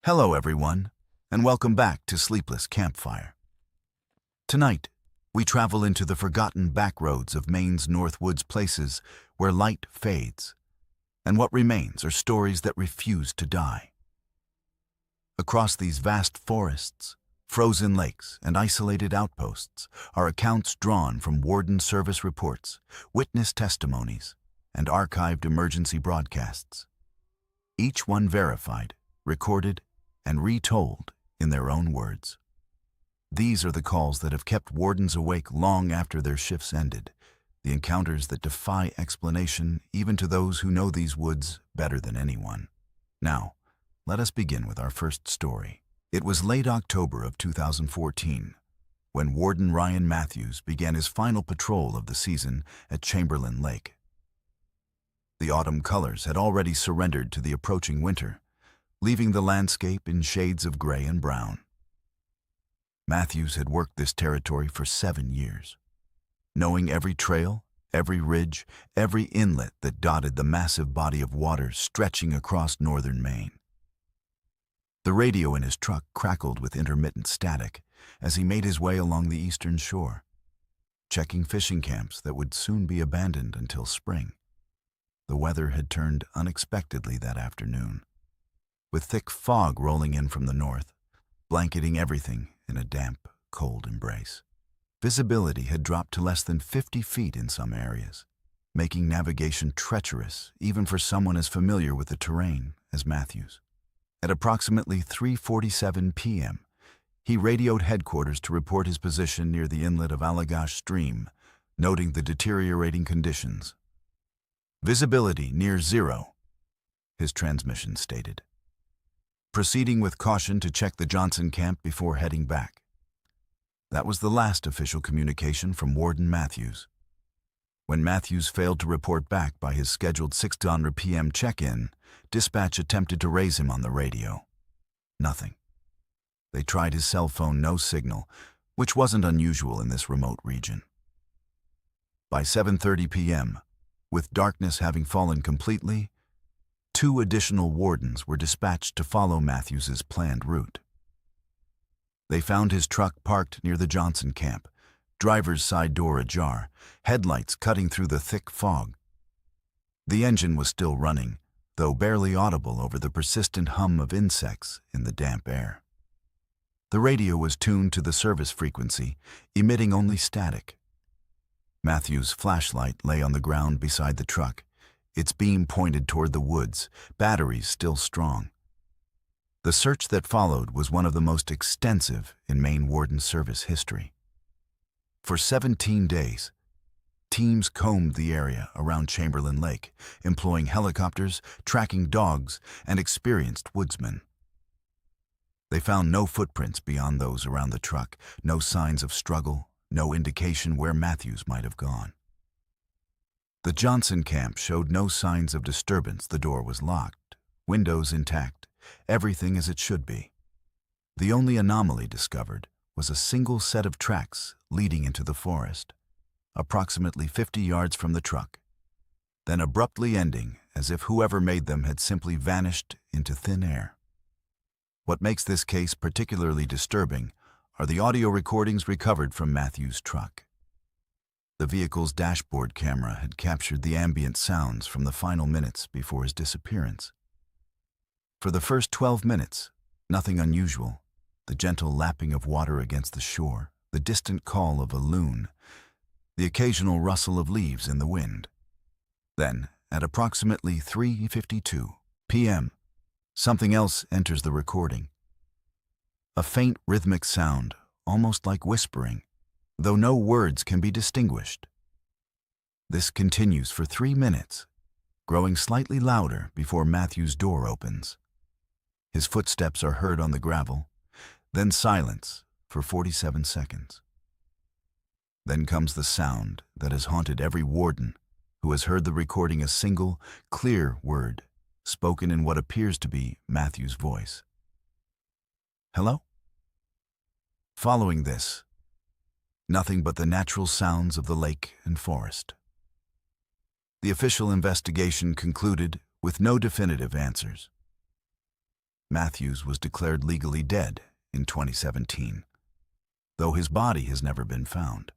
Hello, everyone, and welcome back to Sleepless Campfire. Tonight, we travel into the forgotten backroads of Maine's North Woods, places where light fades, and what remains are stories that refuse to die. Across these vast forests, frozen lakes, and isolated outposts are accounts drawn from Warden service reports, witness testimonies, and archived emergency broadcasts. Each one verified, recorded, and retold in their own words. These are the calls that have kept wardens awake long after their shifts ended, the encounters that defy explanation even to those who know these woods better than anyone. Now, let us begin with our first story. It was late October of 2014 when Warden Ryan Matthews began his final patrol of the season at Chamberlain Lake. The autumn colors had already surrendered to the approaching winter, leaving the landscape in shades of gray and brown. Matthews had worked this territory for 7 years, knowing every trail, every ridge, every inlet that dotted the massive body of water stretching across northern Maine. The radio in his truck crackled with intermittent static as he made his way along the eastern shore, checking fishing camps that would soon be abandoned until spring. The weather had turned unexpectedly that afternoon, with thick fog rolling in from the north, blanketing everything in a damp, cold embrace. Visibility had dropped to less than 50 feet in some areas, making navigation treacherous even for someone as familiar with the terrain as Matthews. At approximately 3:47 p.m., he radioed headquarters to report his position near the inlet of Allagash Stream, noting the deteriorating conditions. "Visibility near zero," his transmission stated, proceeding with caution to check the Johnson camp before heading back. That was the last official communication from Warden Matthews. When Matthews failed to report back by his scheduled 6:00 p.m. check-in, dispatch attempted to raise him on the radio. Nothing. They tried his cell phone, no signal, which wasn't unusual in this remote region. By 7:30 p.m., with darkness having fallen completely, 2 additional wardens were dispatched to follow Matthews's planned route. They found his truck parked near the Johnson camp, driver's side door ajar, headlights cutting through the thick fog. The engine was still running, though barely audible over the persistent hum of insects in the damp air. The radio was tuned to the service frequency, emitting only static. Matthew's flashlight lay on the ground beside the truck, its beam pointed toward the woods, batteries still strong. The search that followed was one of the most extensive in Maine Warden service history. For 17 days, teams combed the area around Chamberlain Lake, employing helicopters, tracking dogs, and experienced woodsmen. They found no footprints beyond those around the truck, no signs of struggle, no indication where Matthews might have gone. The Johnson camp showed no signs of disturbance. The door was locked, windows intact, everything as it should be. The only anomaly discovered was a single set of tracks leading into the forest, approximately 50 yards from the truck, then abruptly ending as if whoever made them had simply vanished into thin air. What makes this case particularly disturbing are the audio recordings recovered from Matthews' truck. The vehicle's dashboard camera had captured the ambient sounds from the final minutes before his disappearance. For the first 12 minutes, nothing unusual: the gentle lapping of water against the shore, the distant call of a loon, the occasional rustle of leaves in the wind. Then, at approximately 3:52 p.m., something else enters the recording. A faint rhythmic sound, almost like whispering, though no words can be distinguished. This continues for 3 minutes, growing slightly louder before Matthew's door opens. His footsteps are heard on the gravel, then silence for 47 seconds. Then comes the sound that has haunted every warden who has heard the recording: a single, clear word, spoken in what appears to be Matthew's voice. "Hello?" Following this, nothing but the natural sounds of the lake and forest. The official investigation concluded with no definitive answers. Matthews was declared legally dead in 2017, though his body has never been found.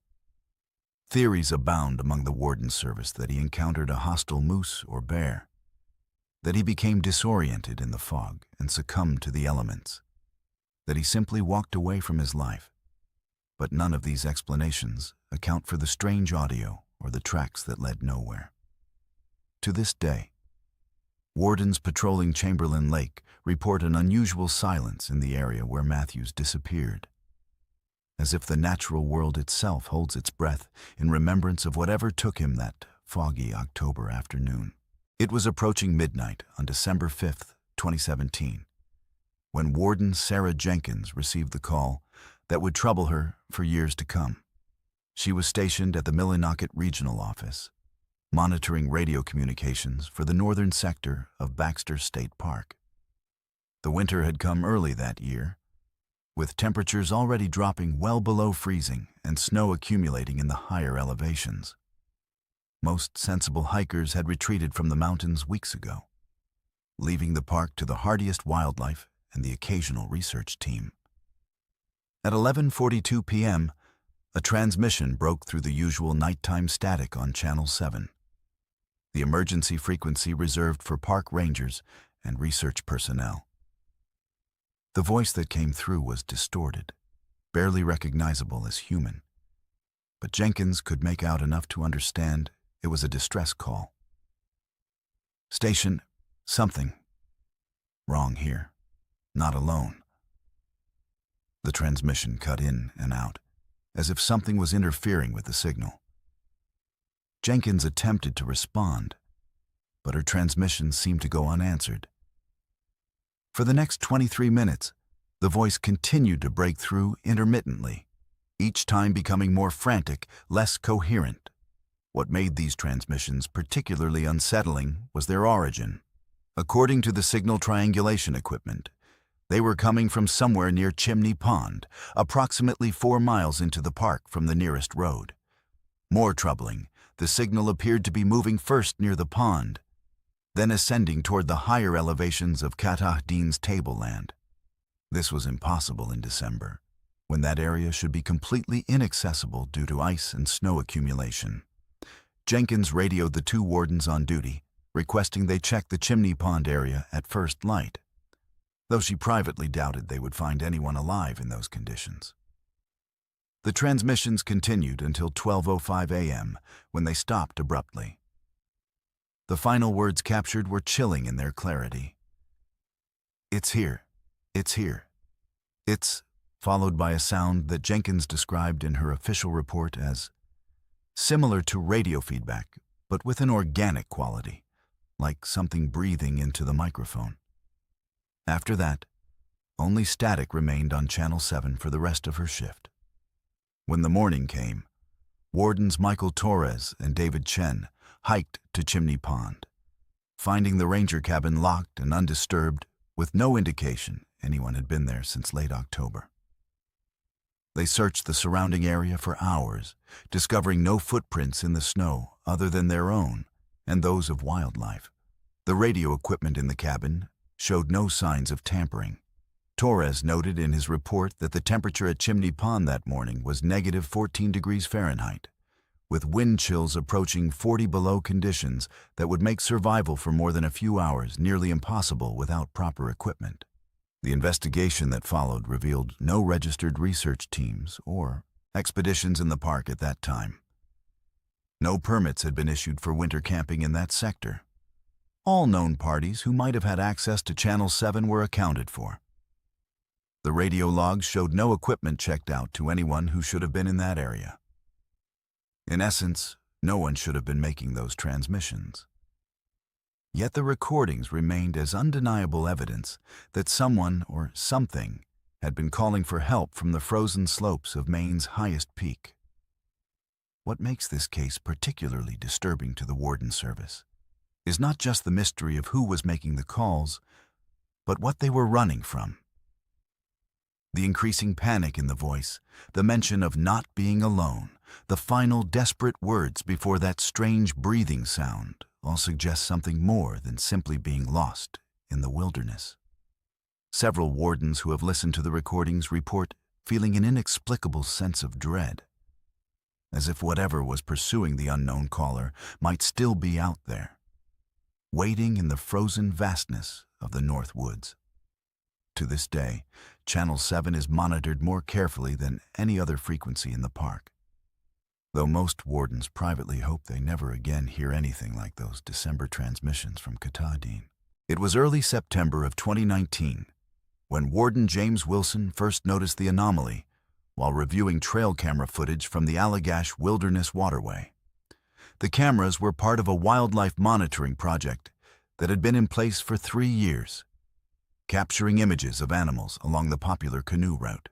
Theories abound among the Warden service that he encountered a hostile moose or bear, that he became disoriented in the fog and succumbed to the elements, that he simply walked away from his life. But none of these explanations account for the strange audio or the tracks that led nowhere. To this day, wardens patrolling Chamberlain Lake report an unusual silence in the area where Matthews disappeared, as if the natural world itself holds its breath in remembrance of whatever took him that foggy October afternoon. It was approaching midnight on December 5th, 2017, when Warden Sarah Jenkins received the call that would trouble her for years to come. She was stationed at the Millinocket Regional Office, monitoring radio communications for the northern sector of Baxter State Park. The winter had come early that year, with temperatures already dropping well below freezing and snow accumulating in the higher elevations. Most sensible hikers had retreated from the mountains weeks ago, leaving the park to the hardiest wildlife and the occasional research team. At 11:42 p.m., a transmission broke through the usual nighttime static on Channel 7, the emergency frequency reserved for park rangers and research personnel. The voice that came through was distorted, barely recognizable as human, but Jenkins could make out enough to understand it was a distress call. "Station, something wrong here. Not alone." The transmission cut in and out, as if something was interfering with the signal. Jenkins attempted to respond, but her transmission seemed to go unanswered. For the next 23 minutes, the voice continued to break through intermittently, each time becoming more frantic, less coherent. What made these transmissions particularly unsettling was their origin. According to the signal triangulation equipment, they were coming from somewhere near Chimney Pond, approximately 4 miles into the park from the nearest road. More troubling, the signal appeared to be moving first near the pond, then ascending toward the higher elevations of Catahdean's tableland. This was impossible in December, when that area should be completely inaccessible due to ice and snow accumulation. Jenkins radioed the 2 wardens on duty, requesting they check the Chimney Pond area at first light, though she privately doubted they would find anyone alive in those conditions. The transmissions continued until 12:05 a.m., when they stopped abruptly. The final words captured were chilling in their clarity. "It's here. It's here. It's," followed by a sound that Jenkins described in her official report as similar to radio feedback, but with an organic quality, like something breathing into the microphone. After that, only static remained on Channel 7 for the rest of her shift. When the morning came, Wardens Michael Torres and David Chen hiked to Chimney Pond, finding the ranger cabin locked and undisturbed, with no indication anyone had been there since late October. They searched the surrounding area for hours, discovering no footprints in the snow other than their own and those of wildlife. The radio equipment in the cabin showed no signs of tampering. Torres noted in his report that the temperature at Chimney Pond that morning was negative 14 degrees Fahrenheit, with wind chills approaching 40 below conditions that would make survival for more than a few hours nearly impossible without proper equipment. The investigation that followed revealed no registered research teams or expeditions in the park at that time. No permits had been issued for winter camping in that sector. All known parties who might have had access to Channel 7 were accounted for. The radio logs showed no equipment checked out to anyone who should have been in that area. In essence, no one should have been making those transmissions. Yet the recordings remained as undeniable evidence that someone or something had been calling for help from the frozen slopes of Maine's highest peak. What makes this case particularly disturbing to the Warden Service is not just the mystery of who was making the calls, but what they were running from. The increasing panic in the voice, the mention of not being alone, the final desperate words before that strange breathing sound all suggest something more than simply being lost in the wilderness. Several wardens who have listened to the recordings report feeling an inexplicable sense of dread, as if whatever was pursuing the unknown caller might still be out there, waiting in the frozen vastness of the North Woods. To this day, Channel 7 is monitored more carefully than any other frequency in the park, though most wardens privately hope they never again hear anything like those December transmissions from Katahdin. It was early September of 2019 when Warden James Wilson first noticed the anomaly while reviewing trail camera footage from the Allagash Wilderness Waterway. The cameras were part of a wildlife monitoring project that had been in place for 3 years, capturing images of animals along the popular canoe route.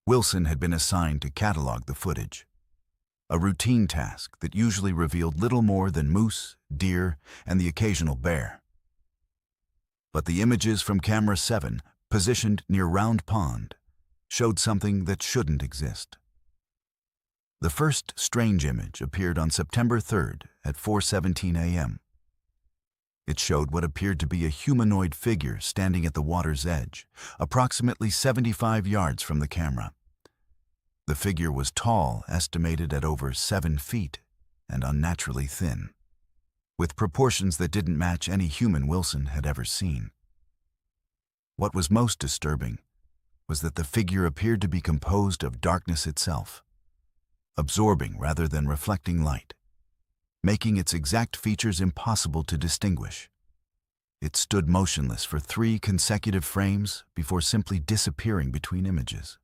Wilson had been assigned to catalog the footage, a routine task that usually revealed little more than moose, deer, and the occasional bear. But the images from Camera 7, positioned near Round Pond, showed something that shouldn't exist. The first strange image appeared on September 3rd at 4:17 a.m. It showed what appeared to be a humanoid figure standing at the water's edge, approximately 75 yards from the camera. The figure was tall, estimated at over 7 feet, and unnaturally thin, with proportions that didn't match any human Wilson had ever seen. What was most disturbing was that the figure appeared to be composed of darkness itself, absorbing rather than reflecting light, making its exact features impossible to distinguish. It stood motionless for 3 consecutive frames before simply disappearing between images,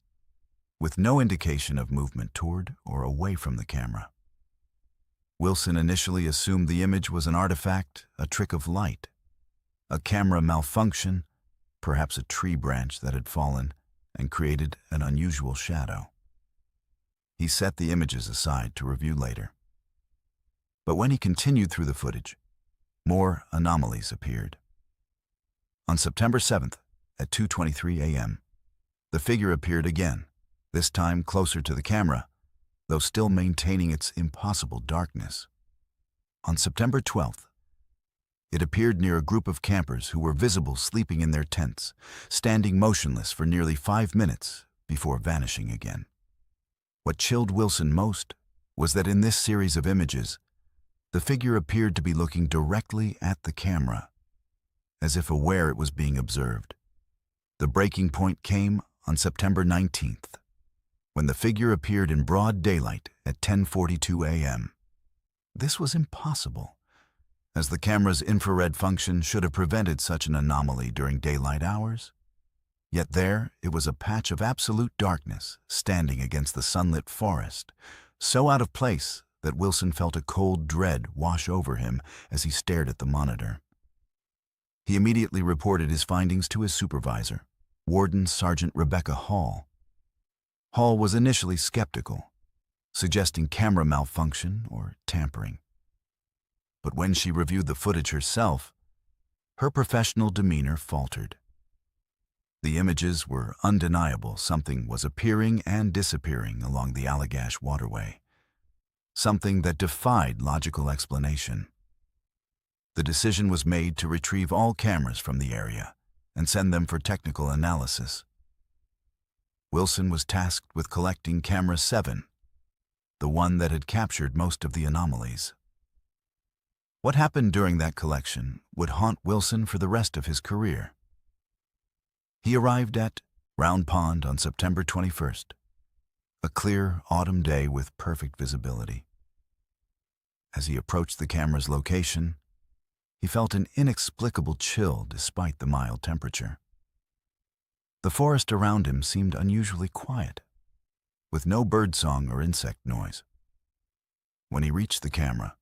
with no indication of movement toward or away from the camera. Wilson initially assumed the image was an artifact, a trick of light, a camera malfunction, perhaps a tree branch that had fallen and created an unusual shadow. He set the images aside to review later. But when he continued through the footage, more anomalies appeared. On September 7th, at 2:23 a.m., the figure appeared again, this time closer to the camera, though still maintaining its impossible darkness. On September 12th, it appeared near a group of campers who were visible sleeping in their tents, standing motionless for nearly 5 minutes before vanishing again. What chilled Wilson most was that in this series of images, the figure appeared to be looking directly at the camera, as if aware it was being observed. The breaking point came on September 19th, when the figure appeared in broad daylight at 10:42 a.m. This was impossible, as the camera's infrared function should have prevented such an anomaly during daylight hours. Yet there it was, a patch of absolute darkness standing against the sunlit forest, so out of place that Wilson felt a cold dread wash over him as he stared at the monitor. He immediately reported his findings to his supervisor, Warden Sergeant Rebecca Hall. Hall was initially skeptical, suggesting camera malfunction or tampering. But when she reviewed the footage herself, her professional demeanor faltered. The images were undeniable. Something was appearing and disappearing along the Allagash waterway, something that defied logical explanation. The decision was made to retrieve all cameras from the area and send them for technical analysis. Wilson was tasked with collecting Camera 7, the one that had captured most of the anomalies. What happened during that collection would haunt Wilson for the rest of his career. He arrived at Round Pond on September 21st, a clear autumn day with perfect visibility. As he approached the camera's location, he felt an inexplicable chill despite the mild temperature. The forest around him seemed unusually quiet, with no birdsong or insect noise. When he reached the camera,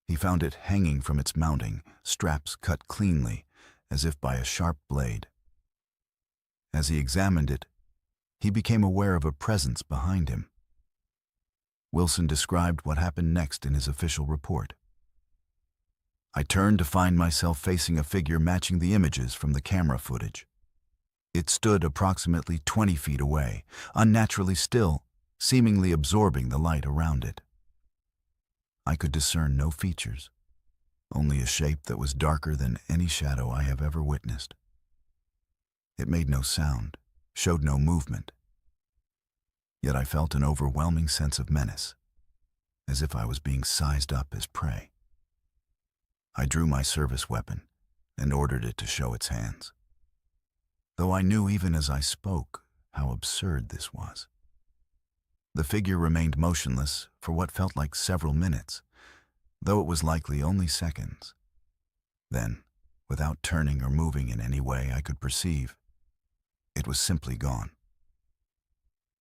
he found it hanging from its mounting, straps cut cleanly, as if by a sharp blade. As he examined it, he became aware of a presence behind him. Wilson described what happened next in his official report. "I turned to find myself facing a figure matching the images from the camera footage. It stood approximately 20 feet away, unnaturally still, seemingly absorbing the light around it. I could discern no features, only a shape that was darker than any shadow I have ever witnessed. It made no sound, showed no movement. Yet I felt an overwhelming sense of menace, as if I was being sized up as prey. I drew my service weapon and ordered it to show its hands, though I knew even as I spoke how absurd this was. The figure remained motionless for what felt like several minutes, though it was likely only seconds. Then, without turning or moving in any way I could perceive, it was simply gone.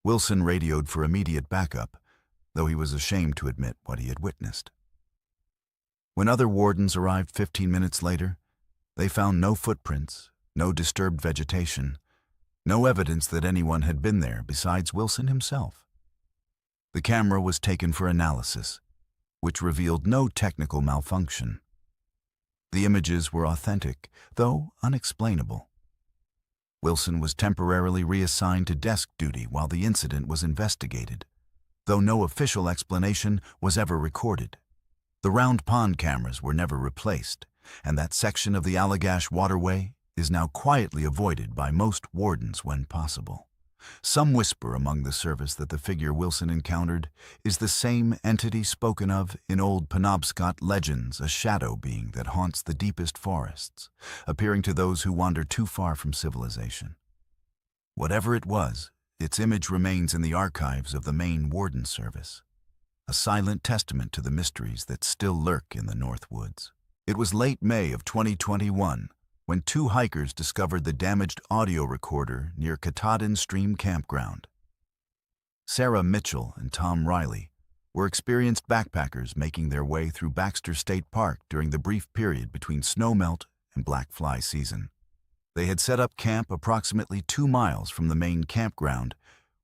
Wilson radioed for immediate backup, though he was ashamed to admit what he had witnessed. When other wardens arrived 15 minutes later, they found no footprints, no disturbed vegetation, no evidence that anyone had been there besides Wilson himself. The camera was taken for analysis, which revealed no technical malfunction. The images were authentic, though unexplainable. Wilson was temporarily reassigned to desk duty while the incident was investigated, though no official explanation was ever recorded. The Round Pond cameras were never replaced, and that section of the Allagash waterway is now quietly avoided by most wardens when possible. Some whisper among the service that the figure Wilson encountered is the same entity spoken of in old Penobscot legends, a shadow being that haunts the deepest forests, appearing to those who wander too far from civilization. Whatever it was, its image remains in the archives of the Maine Warden Service, a silent testament to the mysteries that still lurk in the North Woods. It was late May of 2021 when two hikers discovered the damaged audio recorder near Katahdin Stream Campground. Sarah Mitchell and Tom Riley were experienced backpackers making their way through Baxter State Park during the brief period between snowmelt and black fly season. They had set up camp approximately 2 miles from the main campground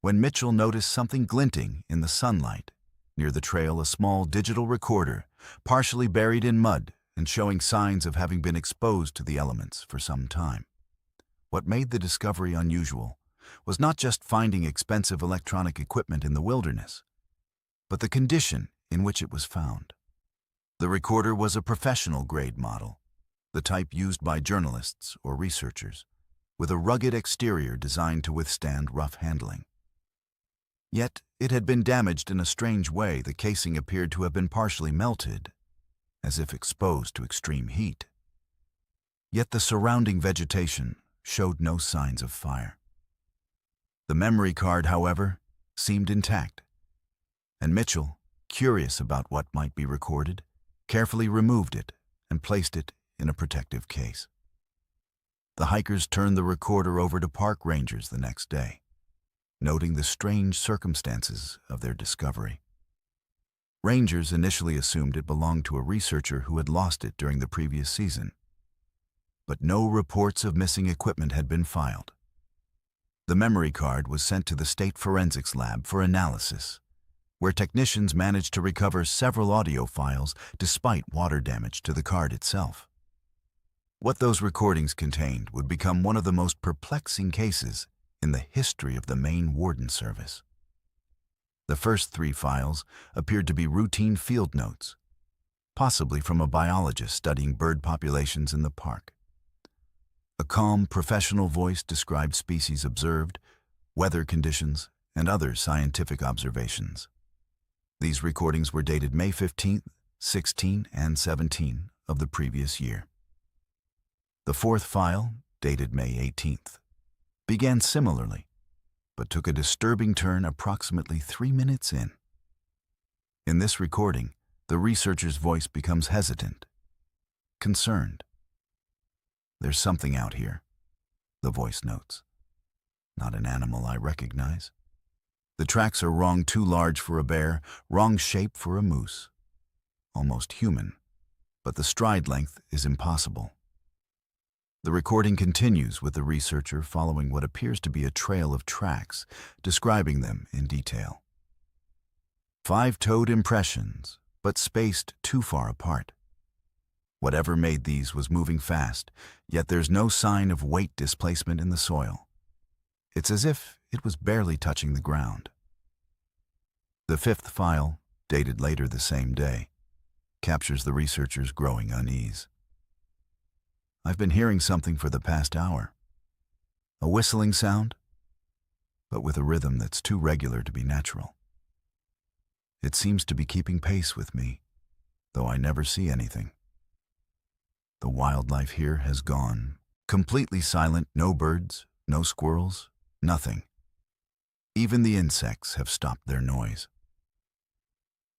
when Mitchell noticed something glinting in the sunlight. Near the trail, a small digital recorder, partially buried in mud and showing signs of having been exposed to the elements for some time. What made the discovery unusual was not just finding expensive electronic equipment in the wilderness, but the condition in which it was found. The recorder was a professional-grade model, the type used by journalists or researchers, with a rugged exterior designed to withstand rough handling. Yet it had been damaged in a strange way. The casing appeared to have been partially melted, as if exposed to extreme heat. Yet the surrounding vegetation showed no signs of fire. The memory card, however, seemed intact, and Mitchell, curious about what might be recorded, carefully removed it and placed it in a protective case. The hikers turned the recorder over to park rangers the next day, noting the strange circumstances of their discovery. Rangers initially assumed it belonged to a researcher who had lost it during the previous season, but no reports of missing equipment had been filed. The memory card was sent to the State Forensics Lab for analysis, where technicians managed to recover several audio files despite water damage to the card itself. What those recordings contained would become one of the most perplexing cases in the history of the Maine Warden Service. The first 3 files appeared to be routine field notes, possibly from a biologist studying bird populations in the park. A calm, professional voice described species observed, weather conditions, and other scientific observations. These recordings were dated May 15, 16, and 17 of the previous year. The 4th file, dated May 18th, began similarly, but took a disturbing turn approximately 3 minutes in. In this recording, the researcher's voice becomes hesitant, concerned. "There's something out here," the voice notes. "Not an animal I recognize. The tracks are wrong, too large for a bear, wrong shape for a moose. Almost human, but the stride length is impossible." The recording continues with the researcher following what appears to be a trail of tracks, describing them in detail. 5-toed impressions, but spaced too far apart. Whatever made these was moving fast, yet there's no sign of weight displacement in the soil. It's as if it was barely touching the ground. The 5th file, dated later the same day, captures the researcher's growing unease. "I've been hearing something for the past hour. A whistling sound, but with a rhythm that's too regular to be natural. It seems to be keeping pace with me, though I never see anything. The wildlife here has gone completely silent. No birds, no squirrels, nothing. Even the insects have stopped their noise.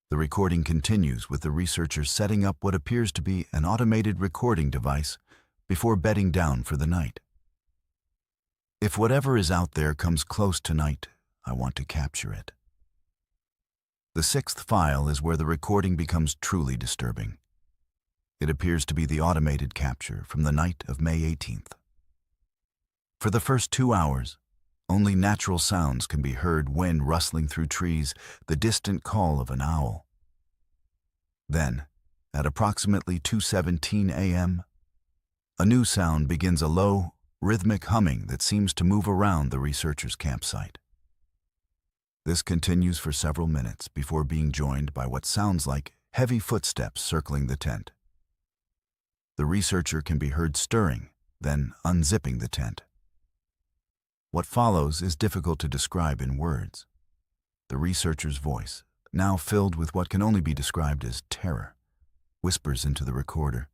The recording continues with the researchers setting up what appears to be an automated recording device before bedding down for the night. If whatever is out there comes close tonight, I want to capture it. The sixth file is where the recording becomes truly disturbing. It appears to be the automated capture from the night of May 18th. For the first 2 hours, only natural sounds can be heard: wind rustling through trees, the distant call of an owl. Then, at approximately 2:17 a.m., a new sound begins, a low, rhythmic humming that seems to move around the researchers' campsite. This continues for several minutes before being joined by what sounds like heavy footsteps circling the tent. The researcher can be heard stirring, then unzipping the tent. What follows is difficult to describe in words. The researcher's voice, now filled with what can only be described as terror, whispers into the recorder.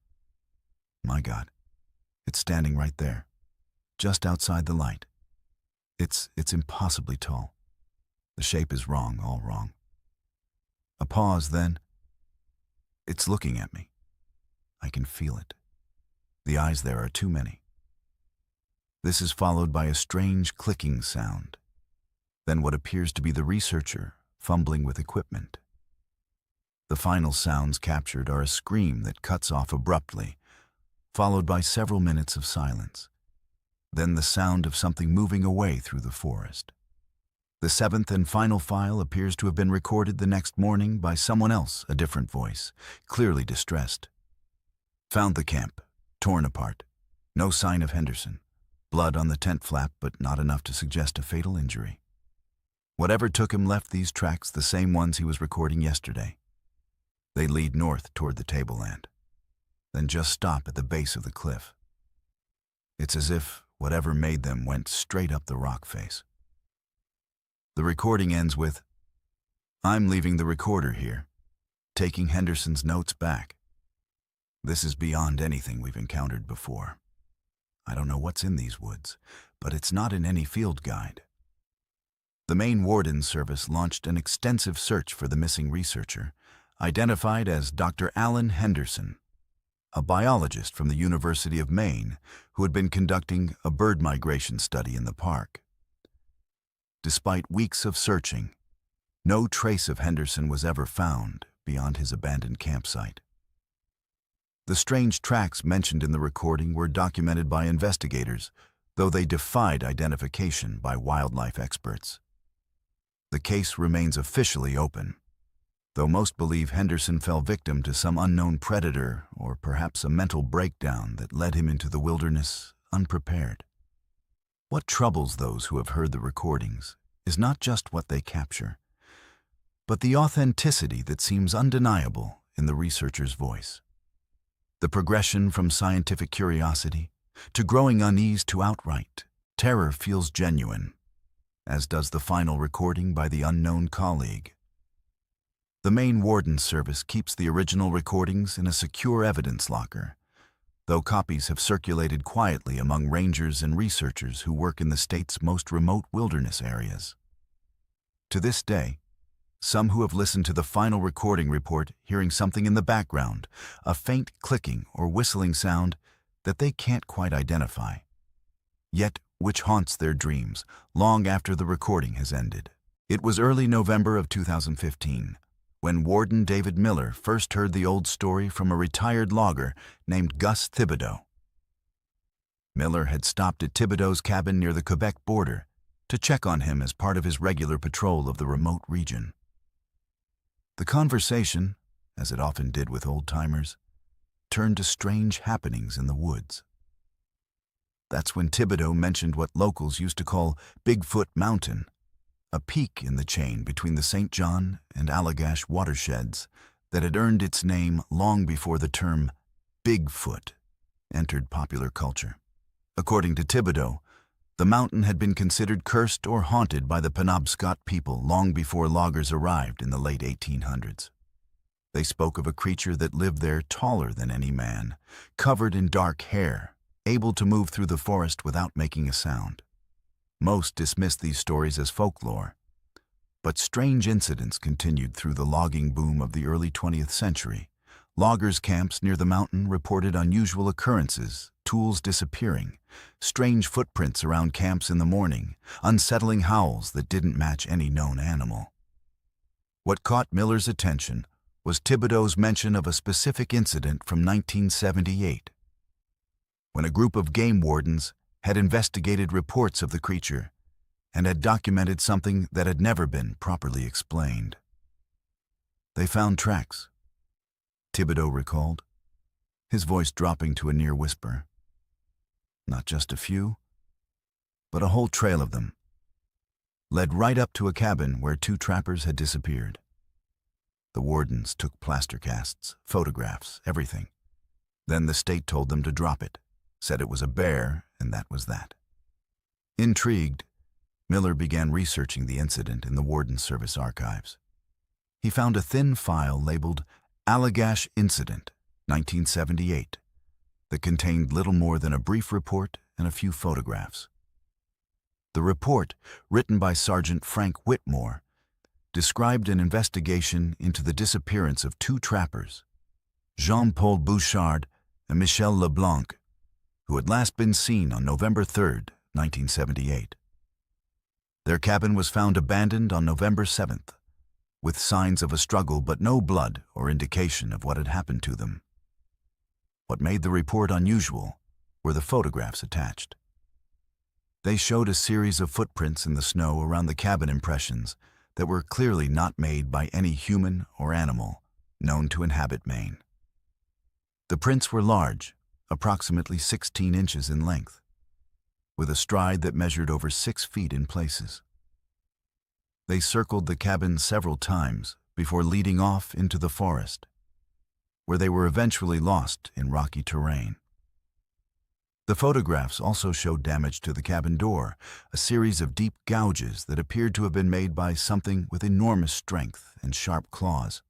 My God, it's standing right there, just outside the light. It's impossibly tall. The shape is wrong, all wrong. A pause, then. It's looking at me. I can feel it. The eyes there are too many. This is followed by a strange clicking sound. Then what appears to be the researcher fumbling with equipment. The final sounds captured are a scream that cuts off abruptly, followed by several minutes of silence. Then the sound of something moving away through the forest. The seventh and final file appears to have been recorded the next morning by someone else, a different voice, clearly distressed. Found the camp, torn apart. No sign of Henderson. Blood on the tent flap, but not enough to suggest a fatal injury. Whatever took him left these tracks, the same ones he was recording yesterday. They lead north toward the tableland, then just stop at the base of the cliff. It's as if whatever made them went straight up the rock face. The recording ends with, "I'm leaving the recorder here, taking Henderson's notes back. This is beyond anything we've encountered before. I don't know what's in these woods, but it's not in any field guide." The Maine Warden Service launched an extensive search for the missing researcher, identified as Dr. Alan Henderson, a biologist from the University of Maine who had been conducting a bird migration study in the park. Despite weeks of searching, no trace of Henderson was ever found beyond his abandoned campsite. The strange tracks mentioned in the recording were documented by investigators, though they defied identification by wildlife experts. The case remains officially open, though most believe Henderson fell victim to some unknown predator or perhaps a mental breakdown that led him into the wilderness unprepared. What troubles those who have heard the recordings is not just what they capture, but the authenticity that seems undeniable in the researcher's voice. The progression from scientific curiosity to growing unease to outright terror feels genuine, as does the final recording by the unknown colleague. The Maine Warden Service keeps the original recordings in a secure evidence locker, though copies have circulated quietly among rangers and researchers who work in the state's most remote wilderness areas. To this day, some who have listened to the final recording report hearing something in the background, a faint clicking or whistling sound that they can't quite identify, yet which haunts their dreams long after the recording has ended. It was early November of 2015 when Warden David Miller first heard the old story from a retired logger named Gus Thibodeau. Miller had stopped at Thibodeau's cabin near the Quebec border to check on him as part of his regular patrol of the remote region. The conversation, as it often did with old-timers, turned to strange happenings in the woods. That's when Thibodeau mentioned what locals used to call Bigfoot Mountain, a peak in the chain between the St. John and Allagash watersheds that had earned its name long before the term Bigfoot entered popular culture. According to Thibodeau, The mountain had been considered cursed or haunted by the Penobscot people long before loggers arrived in the late 1800s. They spoke of a creature that lived there taller than any man, covered in dark hair, able to move through the forest without making a sound. Most dismissed these stories as folklore, but strange incidents continued through the logging boom of the early 20th century. Loggers' camps near the mountain reported unusual occurrences, tools disappearing, strange footprints around camps in the morning, unsettling howls that didn't match any known animal. What caught Miller's attention was Thibodeau's mention of a specific incident from 1978, when a group of game wardens had investigated reports of the creature and had documented something that had never been properly explained. They found tracks, Thibodeau recalled, his voice dropping to a near whisper. Not just a few, but a whole trail of them, led right up to a cabin where 2 trappers had disappeared. The wardens took plaster casts, photographs, everything. Then the state told them to drop it, said it was a bear, and that was that. Intrigued, Miller began researching the incident in the Warden Service archives. He found a thin file labeled Allagash Incident, 1978, that contained little more than a brief report and a few photographs. The report, written by Sergeant Frank Whitmore, described an investigation into the disappearance of 2 trappers, Jean-Paul Bouchard and Michel Leblanc, who had last been seen on November 3, 1978. Their cabin was found abandoned on November 7th, with signs of a struggle but no blood or indication of what had happened to them. What made the report unusual were the photographs attached. They showed a series of footprints in the snow around the cabin impressions that were clearly not made by any human or animal known to inhabit Maine. The prints were large, approximately 16 inches in length, with a stride that measured over 6 feet in places. They circled the cabin several times before leading off into the forest, where they were eventually lost in rocky terrain. The photographs also showed damage to the cabin door, a series of deep gouges that appeared to have been made by something with enormous strength and sharp claws.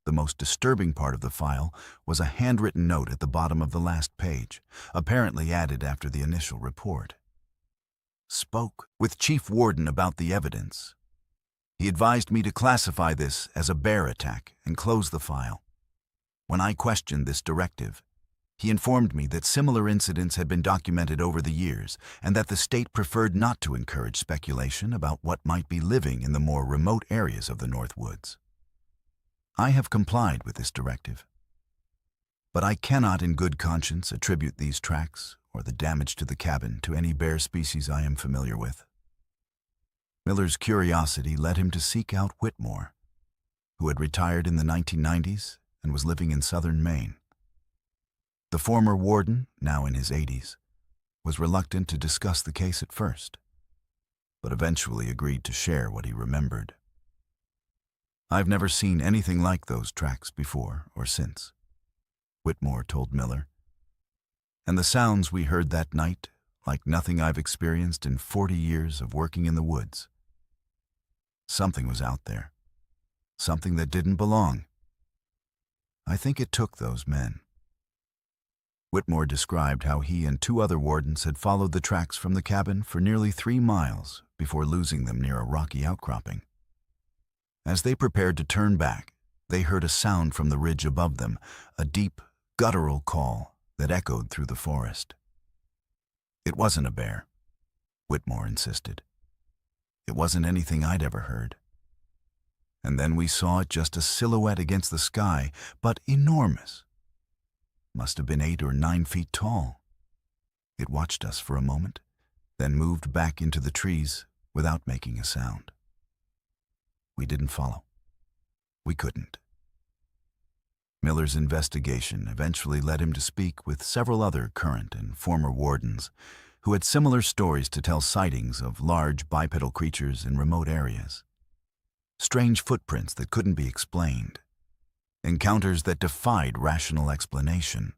The most disturbing part of the file was a handwritten note at the bottom of the last page, apparently added after the initial report. Spoke with Chief Warden about the evidence. He advised me to classify this as a bear attack and close the file. When I questioned this directive, he informed me that similar incidents had been documented over the years and that the state preferred not to encourage speculation about what might be living in the more remote areas of the North Woods. I have complied with this directive, but I cannot in good conscience attribute these tracks or the damage to the cabin to any bear species I am familiar with. Miller's curiosity led him to seek out Whitmore, who had retired in the 1990s and was living in southern Maine. The former warden, now in his 80s, was reluctant to discuss the case at first, but eventually agreed to share what he remembered. I've never seen anything like those tracks before or since, Whitmore told Miller, and the sounds we heard that night like nothing I've experienced in 40 years of working in the woods. Something was out there, something that didn't belong. I think it took those men. Whitmore described how he and 2 other wardens had followed the tracks from the cabin for nearly 3 miles before losing them near a rocky outcropping. As they prepared to turn back, they heard a sound from the ridge above them, a deep, guttural call that echoed through the forest. It wasn't a bear, Whitmore insisted. It wasn't anything I'd ever heard. And then we saw it just a silhouette against the sky, but enormous. Must have been 8 or 9 feet tall. It watched us for a moment, then moved back into the trees without making a sound. We didn't follow. We couldn't. Miller's investigation eventually led him to speak with several other current and former wardens who had similar stories to tell sightings of large bipedal creatures in remote areas. Strange footprints that couldn't be explained. Encounters that defied rational explanation.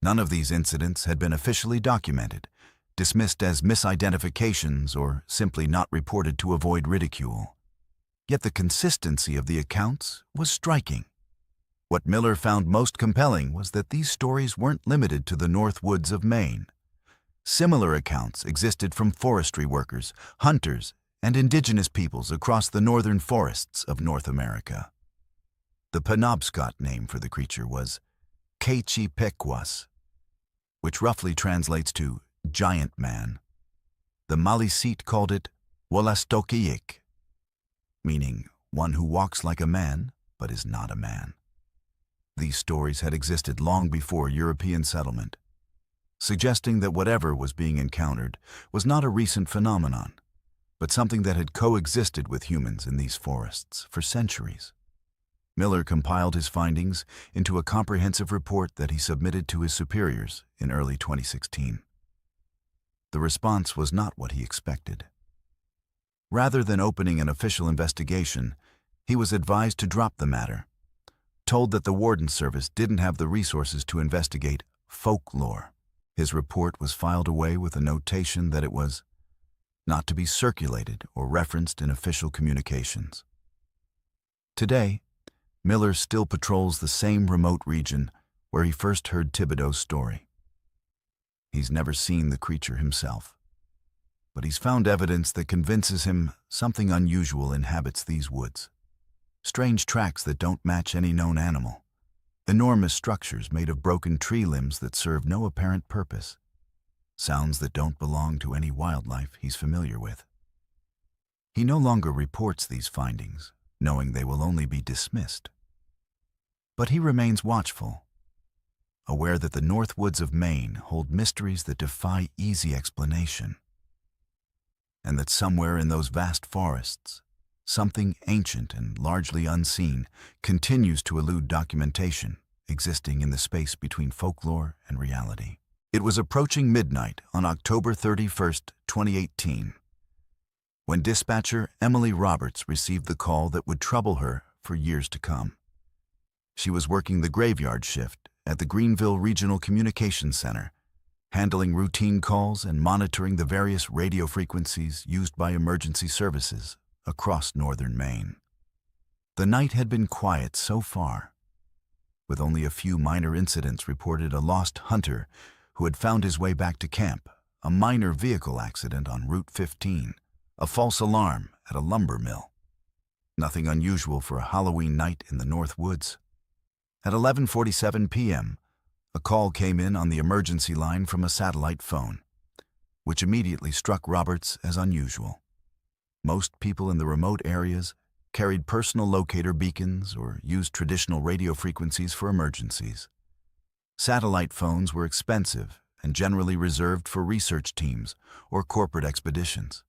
None of these incidents had been officially documented, dismissed as misidentifications or simply not reported to avoid ridicule. Yet the consistency of the accounts was striking. What Miller found most compelling was that these stories weren't limited to the North Woods of Maine. Similar accounts existed from forestry workers, hunters, and indigenous peoples across the northern forests of North America. The Penobscot name for the creature was Keichipequas, which roughly translates to giant man. The Maliseet called it Wolastokiik, meaning one who walks like a man but is not a man. These stories had existed long before European settlement, suggesting that whatever was being encountered was not a recent phenomenon, but something that had coexisted with humans in these forests for centuries. Miller compiled his findings into a comprehensive report that he submitted to his superiors in early 2016. The response was not what he expected. Rather than opening an official investigation, he was advised to drop the matter, told that the Warden Service didn't have the resources to investigate folklore. His report was filed away with a notation that it was not to be circulated or referenced in official communications. Today, Miller still patrols the same remote region where he first heard Thibodeau's story. He's never seen the creature himself, but he's found evidence that convinces him something unusual inhabits these woods. Strange tracks that don't match any known animal. Enormous structures made of broken tree limbs that serve no apparent purpose. Sounds that don't belong to any wildlife he's familiar with. He no longer reports these findings, knowing they will only be dismissed. But he remains watchful, aware that the North Woods of Maine hold mysteries that defy easy explanation, and that somewhere in those vast forests, something ancient and largely unseen continues to elude documentation, existing in the space between folklore and reality. It was approaching midnight on October 31st, 2018, when dispatcher Emily Roberts received the call that would trouble her for years to come. She was working the graveyard shift at the Greenville Regional Communications Center, handling routine calls and monitoring the various radio frequencies used by emergency services across northern Maine. The night had been quiet so far, with only a few minor incidents reported: a lost hunter who had found his way back to camp, a minor vehicle accident on Route 15, a false alarm at a lumber mill. Nothing unusual for a Halloween night in the North Woods. At 11:47 p.m., a call came in on the emergency line from a satellite phone, which immediately struck Roberts as unusual. Most people in the remote areas carried personal locator beacons or used traditional radio frequencies for emergencies. Satellite phones were expensive and generally reserved for research teams or corporate expeditions.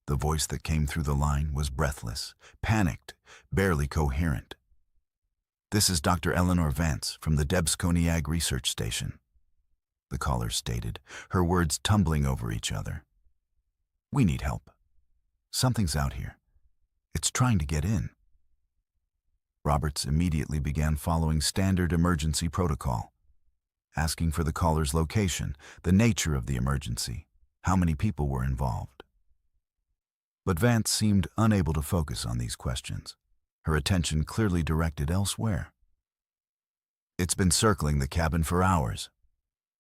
The voice that came through the line was breathless, panicked, barely coherent. "This is Dr. Eleanor Vance from the Debs-Koniag Research Station," the caller stated, her words tumbling over each other. "We need help. Something's out here. It's trying to get in." Roberts immediately began following standard emergency protocol, asking for the caller's location, the nature of the emergency, how many people were involved. But Vance seemed unable to focus on these questions, her attention clearly directed elsewhere. "It's been circling the cabin for hours,"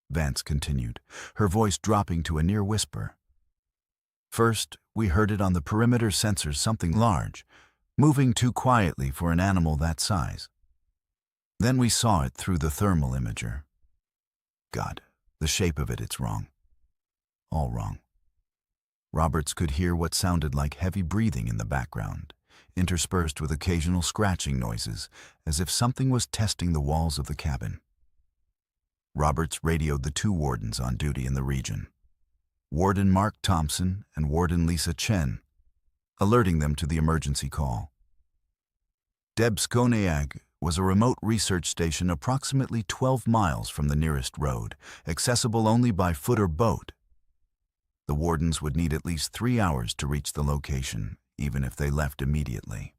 Vance continued, her voice dropping to a near whisper. "First, we heard it on the perimeter sensors, something large, moving too quietly for an animal that size. Then we saw it through the thermal imager. God, the shape of it's wrong. All wrong." Roberts could hear what sounded like heavy breathing in the background, interspersed with occasional scratching noises, as if something was testing the walls of the cabin. Roberts radioed the two wardens on duty in the region, Warden Mark Thompson and Warden Lisa Chen, alerting them to the emergency call. Debs-Koniag was a remote research station approximately 12 miles from the nearest road, accessible only by foot or boat. The wardens would need at least 3 hours to reach the location, even if they left immediately.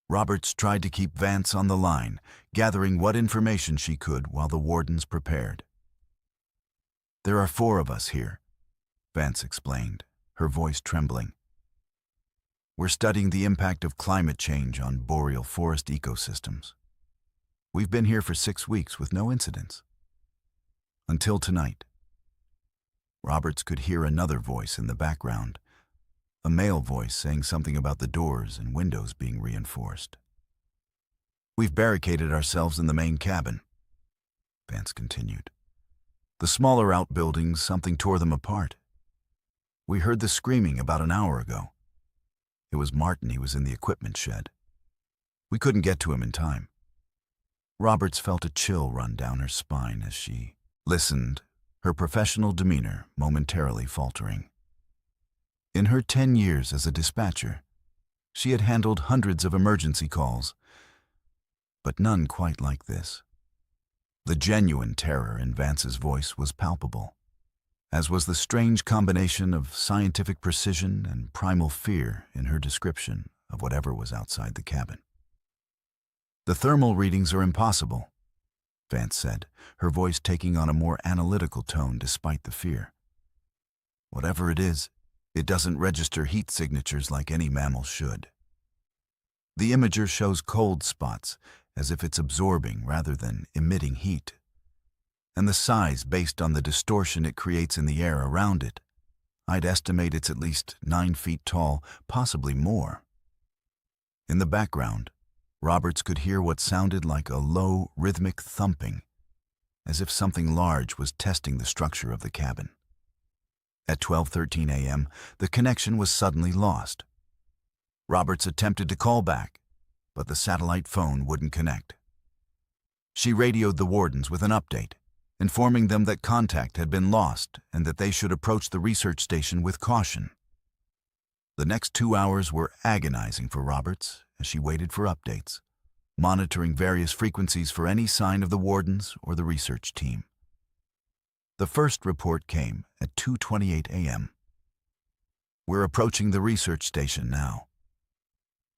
Roberts tried to keep Vance on the line, gathering what information she could while the wardens prepared. There are 4 of us here, Vance explained, her voice trembling. We're studying the impact of climate change on boreal forest ecosystems. We've been here for 6 weeks with no incidents. Until tonight. Roberts could hear another voice in the background, a male voice saying something about the doors and windows being reinforced. We've barricaded ourselves in the main cabin, Vance continued. The smaller outbuildings, something tore them apart. We heard the screaming about an hour ago. It was Martin. He was in the equipment shed. We couldn't get to him in time. Roberts felt a chill run down her spine as she listened, her professional demeanor momentarily faltering. In her 10 years as a dispatcher, she had handled hundreds of emergency calls, but none quite like this. The genuine terror in Vance's voice was palpable, as was the strange combination of scientific precision and primal fear in her description of whatever was outside the cabin. The thermal readings are impossible, Vance said, her voice taking on a more analytical tone despite the fear. Whatever it is, it doesn't register heat signatures like any mammal should. The imager shows cold spots, as if it's absorbing rather than emitting heat. And the size based on the distortion it creates in the air around it. I'd estimate it's at least 9 feet tall, possibly more. In the background, Roberts could hear what sounded like a low, rhythmic thumping, as if something large was testing the structure of the cabin. At 12:13 a.m., the connection was suddenly lost. Roberts attempted to call back, but the satellite phone wouldn't connect. She radioed the wardens with an update, informing them that contact had been lost and that they should approach the research station with caution. The next 2 hours were agonizing for Roberts as she waited for updates, monitoring various frequencies for any sign of the wardens or the research team. The first report came at 2:28 a.m. We're approaching the research station now.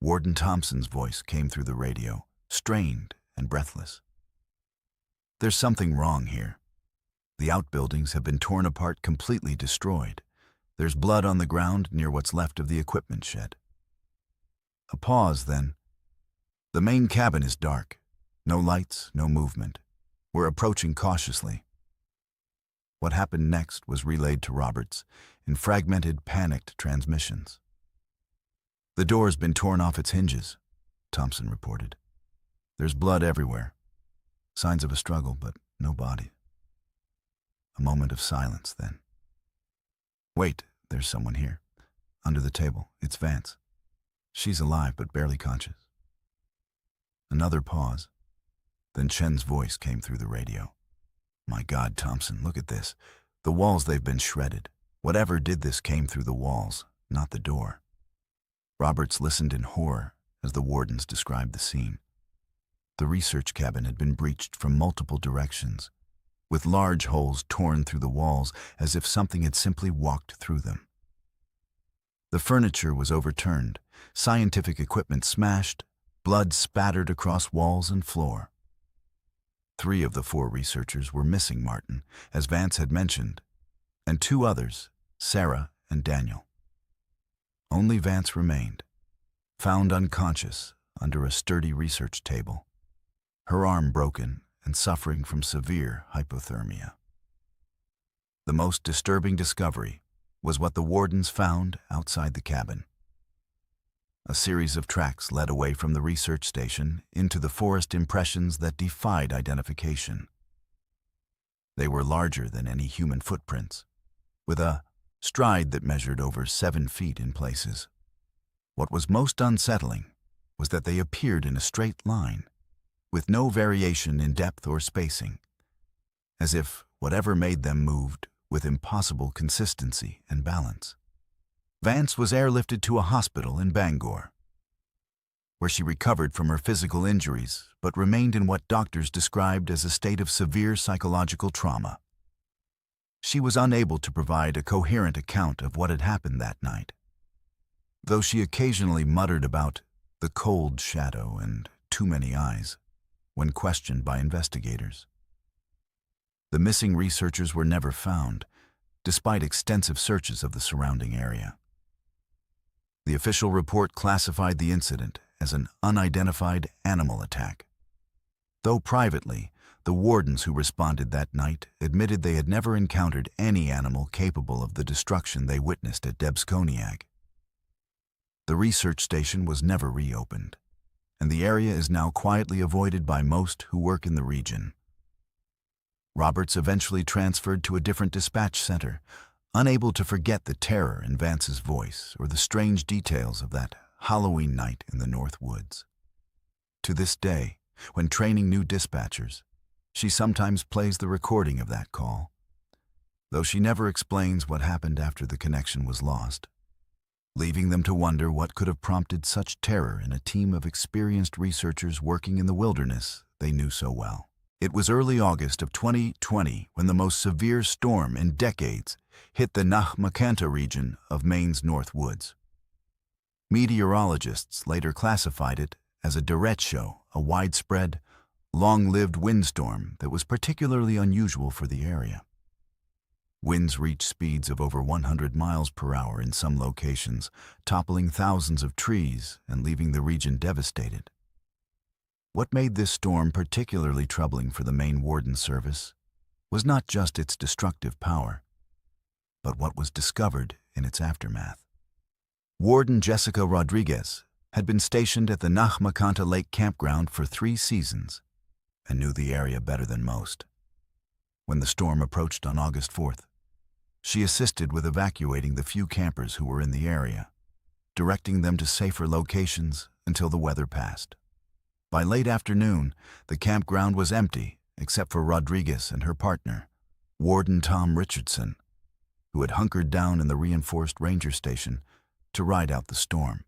Warden Thompson's voice came through the radio, strained and breathless. There's something wrong here. The outbuildings have been torn apart, completely destroyed. There's blood on the ground near what's left of the equipment shed. A pause, then. The main cabin is dark. No lights, no movement. We're approaching cautiously. What happened next was relayed to Roberts in fragmented, panicked transmissions. The door's been torn off its hinges, Thompson reported. There's blood everywhere. Signs of a struggle, but no body. A moment of silence, then. Wait, there's someone here. Under the table. It's Vance. She's alive, but barely conscious. Another pause. Then Chen's voice came through the radio. My God, Thompson, look at this. The walls, they've been shredded. Whatever did this came through the walls, not the door. Roberts listened in horror as the wardens described the scene. The research cabin had been breached from multiple directions, with large holes torn through the walls as if something had simply walked through them. The furniture was overturned, scientific equipment smashed, blood spattered across walls and floor. 3 of the 4 researchers were missing Martin, as Vance had mentioned, and 2 others, Sarah and Daniel. Only Vance remained, found unconscious under a sturdy research table, her arm broken and suffering from severe hypothermia. The most disturbing discovery was what the wardens found outside the cabin. A series of tracks led away from the research station into the forest, impressions that defied identification. They were larger than any human footprints, with a stride that measured over 7 feet in places. What was most unsettling was that they appeared in a straight line, with no variation in depth or spacing, as if whatever made them moved with impossible consistency and balance. Vance was airlifted to a hospital in Bangor, where she recovered from her physical injuries but remained in what doctors described as a state of severe psychological trauma. She was unable to provide a coherent account of what had happened that night, though she occasionally muttered about the cold shadow and too many eyes when questioned by investigators. The missing researchers were never found, despite extensive searches of the surrounding area. The official report classified the incident as an unidentified animal attack. Though privately, the wardens who responded that night admitted they had never encountered any animal capable of the destruction they witnessed at Debskoniag. The research station was never reopened, and the area is now quietly avoided by most who work in the region. Roberts eventually transferred to a different dispatch center, unable to forget the terror in Vance's voice or the strange details of that Halloween night in the North Woods. To this day, when training new dispatchers, she sometimes plays the recording of that call, though she never explains what happened after the connection was lost, leaving them to wonder what could have prompted such terror in a team of experienced researchers working in the wilderness they knew so well. It was early August of 2020 when the most severe storm in decades hit the Nahmakanta region of Maine's North Woods. Meteorologists later classified it as a derecho, a widespread, long-lived windstorm that was particularly unusual for the area. Winds reached speeds of over 100 miles per hour in some locations, toppling thousands of trees and leaving the region devastated. What made this storm particularly troubling for the Maine Warden Service was not just its destructive power, but what was discovered in its aftermath. Warden Jessica Rodriguez had been stationed at the Nahmakanta Lake Campground for 3 seasons and knew the area better than most. When the storm approached on August 4th, she assisted with evacuating the few campers who were in the area, directing them to safer locations until the weather passed. By late afternoon, the campground was empty except for Rodriguez and her partner, Warden Tom Richardson, who had hunkered down in the reinforced ranger station to ride out the storm.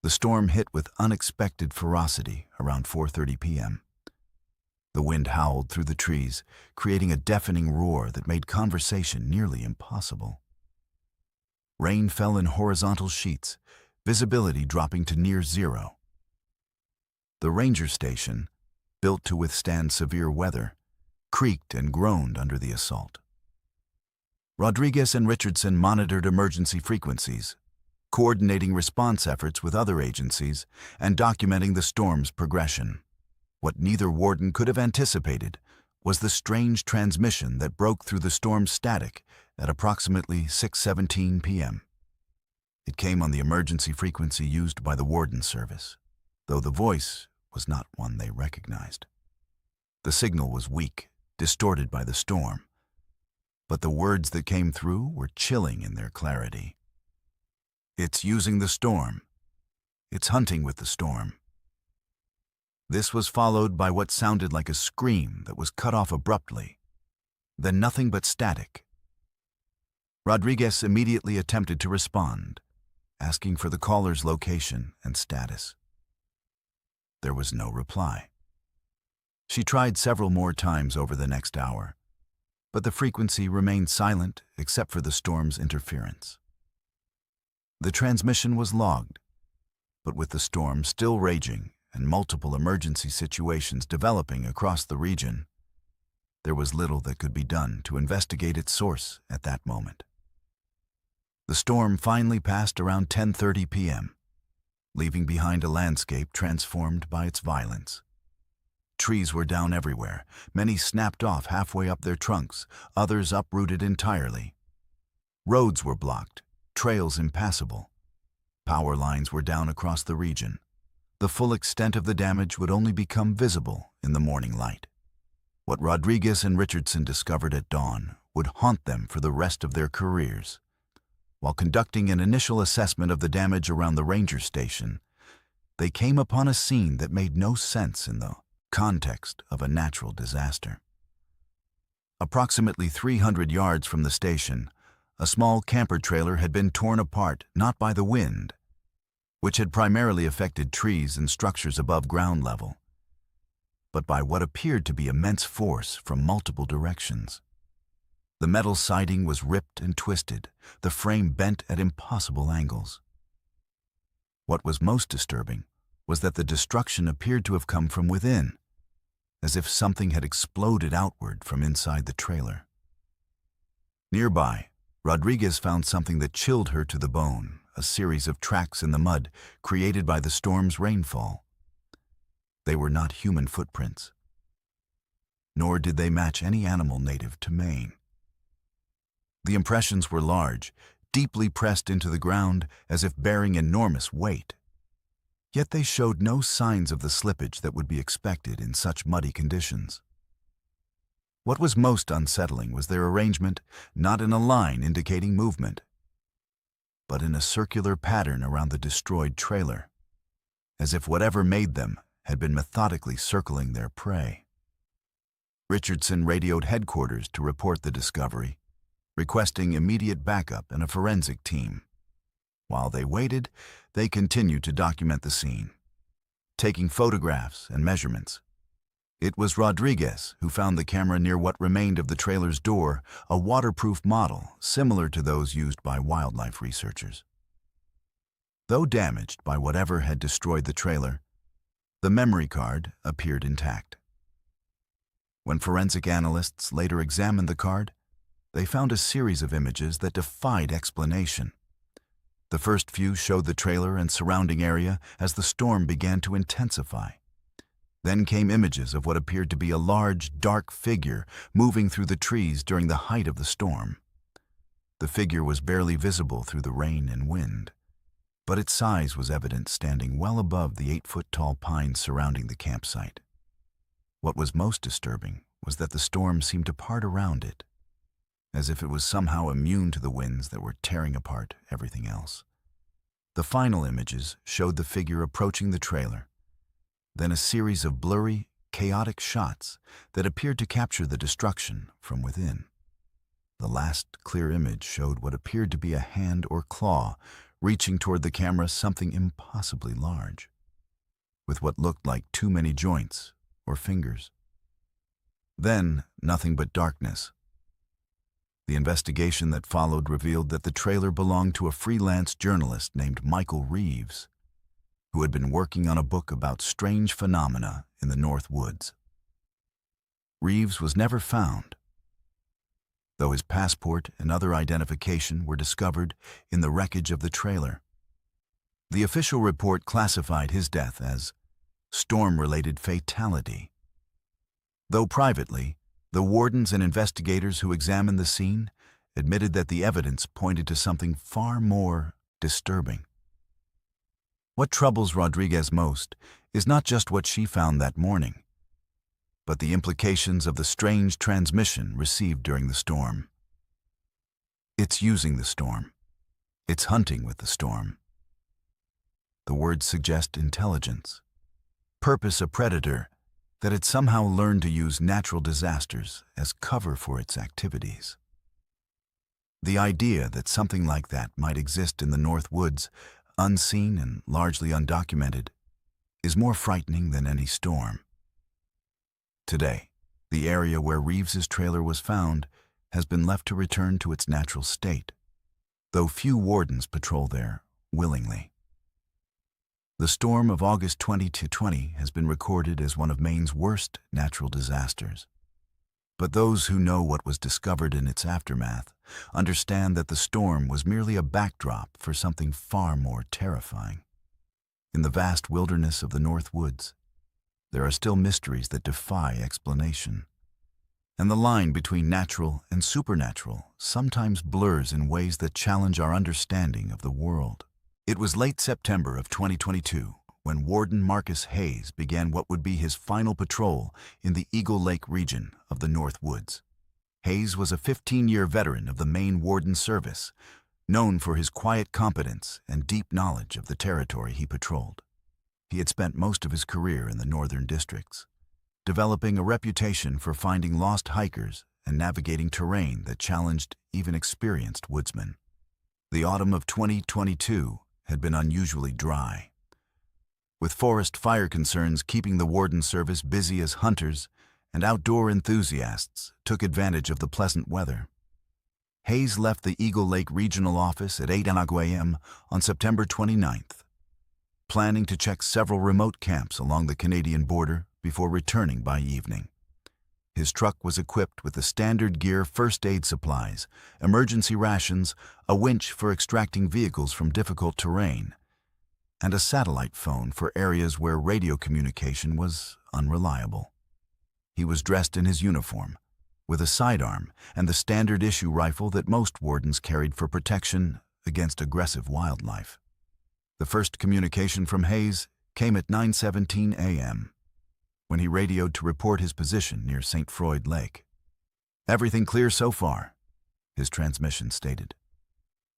The storm hit with unexpected ferocity around 4:30 p.m. The wind howled through the trees, creating a deafening roar that made conversation nearly impossible. Rain fell in horizontal sheets, visibility dropping to near zero. The ranger station, built to withstand severe weather, creaked and groaned under the assault. Rodriguez and Richardson monitored emergency frequencies, coordinating response efforts with other agencies and documenting the storm's progression. What neither warden could have anticipated was the strange transmission that broke through the storm's static at approximately 6:17 p.m. It came on the emergency frequency used by the Warden Service, though the voice was not one they recognized. The signal was weak, distorted by the storm, but the words that came through were chilling in their clarity. "It's using the storm. It's hunting with the storm." This was followed by what sounded like a scream that was cut off abruptly, then nothing but static. Rodriguez immediately attempted to respond, asking for the caller's location and status. There was no reply. She tried several more times over the next hour, but the frequency remained silent except for the storm's interference. The transmission was logged, but with the storm still raging and multiple emergency situations developing across the region, there was little that could be done to investigate its source at that moment. The storm finally passed around 10:30 p.m., leaving behind a landscape transformed by its violence. Trees were down everywhere, many snapped off halfway up their trunks, others uprooted entirely. Roads were blocked, trails impassable. Power lines were down across the region. The full extent of the damage would only become visible in the morning light. What Rodriguez and Richardson discovered at dawn would haunt them for the rest of their careers. While conducting an initial assessment of the damage around the ranger station, they came upon a scene that made no sense in the context of a natural disaster. Approximately 300 yards from the station, a small camper trailer had been torn apart not by the wind, which had primarily affected trees and structures above ground level, but by what appeared to be immense force from multiple directions. The metal siding was ripped and twisted, the frame bent at impossible angles. What was most disturbing was that the destruction appeared to have come from within. as if something had exploded outward from inside the trailer. Nearby, Rodriguez found something that chilled her to the bone, a series of tracks in the mud created by the storm's rainfall. They were not human footprints, nor did they match any animal native to Maine. The impressions were large, deeply pressed into the ground as if bearing enormous weight. Yet they showed no signs of the slippage that would be expected in such muddy conditions. What was most unsettling was their arrangement, not in a line indicating movement, but in a circular pattern around the destroyed trailer, as if whatever made them had been methodically circling their prey. Richardson radioed headquarters to report the discovery, requesting immediate backup and a forensic team. While they waited, they continued to document the scene, taking photographs and measurements. It was Rodriguez who found the camera near what remained of the trailer's door, a waterproof model similar to those used by wildlife researchers. Though damaged by whatever had destroyed the trailer, the memory card appeared intact. When forensic analysts later examined the card, they found a series of images that defied explanation. The first few showed the trailer and surrounding area as the storm began to intensify. Then came images of what appeared to be a large, dark figure moving through the trees during the height of the storm. The figure was barely visible through the rain and wind, but its size was evident standing well above the 8-foot-tall pines surrounding the campsite. What was most disturbing was that the storm seemed to part around it, as if it was somehow immune to the winds that were tearing apart everything else. The final images showed the figure approaching the trailer, then a series of blurry, chaotic shots that appeared to capture the destruction from within. The last clear image showed what appeared to be a hand or claw reaching toward the camera, something impossibly large, with what looked like too many joints or fingers. Then, nothing but darkness. The investigation that followed revealed that the trailer belonged to a freelance journalist named Michael Reeves, who had been working on a book about strange phenomena in the North Woods. Reeves was never found, though his passport and other identification were discovered in the wreckage of the trailer. The official report classified his death as storm-related fatality, though privately, the wardens and investigators who examined the scene admitted that the evidence pointed to something far more disturbing. What troubles Rodriguez most is not just what she found that morning, but the implications of the strange transmission received during the storm. It's using the storm. It's hunting with the storm. The words suggest intelligence, purpose a predator that had somehow learned to use natural disasters as cover for its activities. The idea that something like that might exist in the North Woods, unseen and largely undocumented, is more frightening than any storm. Today, the area where Reeves's trailer was found has been left to return to its natural state, though few wardens patrol there willingly. The storm of August 2020 has been recorded as one of Maine's worst natural disasters. But those who know what was discovered in its aftermath understand that the storm was merely a backdrop for something far more terrifying. In the vast wilderness of the North Woods, there are still mysteries that defy explanation, and the line between natural and supernatural sometimes blurs in ways that challenge our understanding of the world. It was late September of 2022 when Warden Marcus Hayes began what would be his final patrol in the Eagle Lake region of the North Woods. Hayes was a 15-year veteran of the Maine Warden Service, known for his quiet competence and deep knowledge of the territory he patrolled. He had spent most of his career in the northern districts, developing a reputation for finding lost hikers and navigating terrain that challenged even experienced woodsmen. The autumn of 2022 had been unusually dry, with forest fire concerns keeping the Warden Service busy as hunters and outdoor enthusiasts took advantage of the pleasant weather. Hayes left the Eagle Lake Regional Office at 8 a.m. on September 29th, planning to check several remote camps along the Canadian border before returning by evening. His truck was equipped with the standard gear first aid supplies, emergency rations, a winch for extracting vehicles from difficult terrain, and a satellite phone for areas where radio communication was unreliable. He was dressed in his uniform, with a sidearm and the standard issue rifle that most wardens carried for protection against aggressive wildlife. The first communication from Hayes came at 9:17 a.m., when he radioed to report his position near St. Croix Lake. "Everything clear so far," his transmission stated.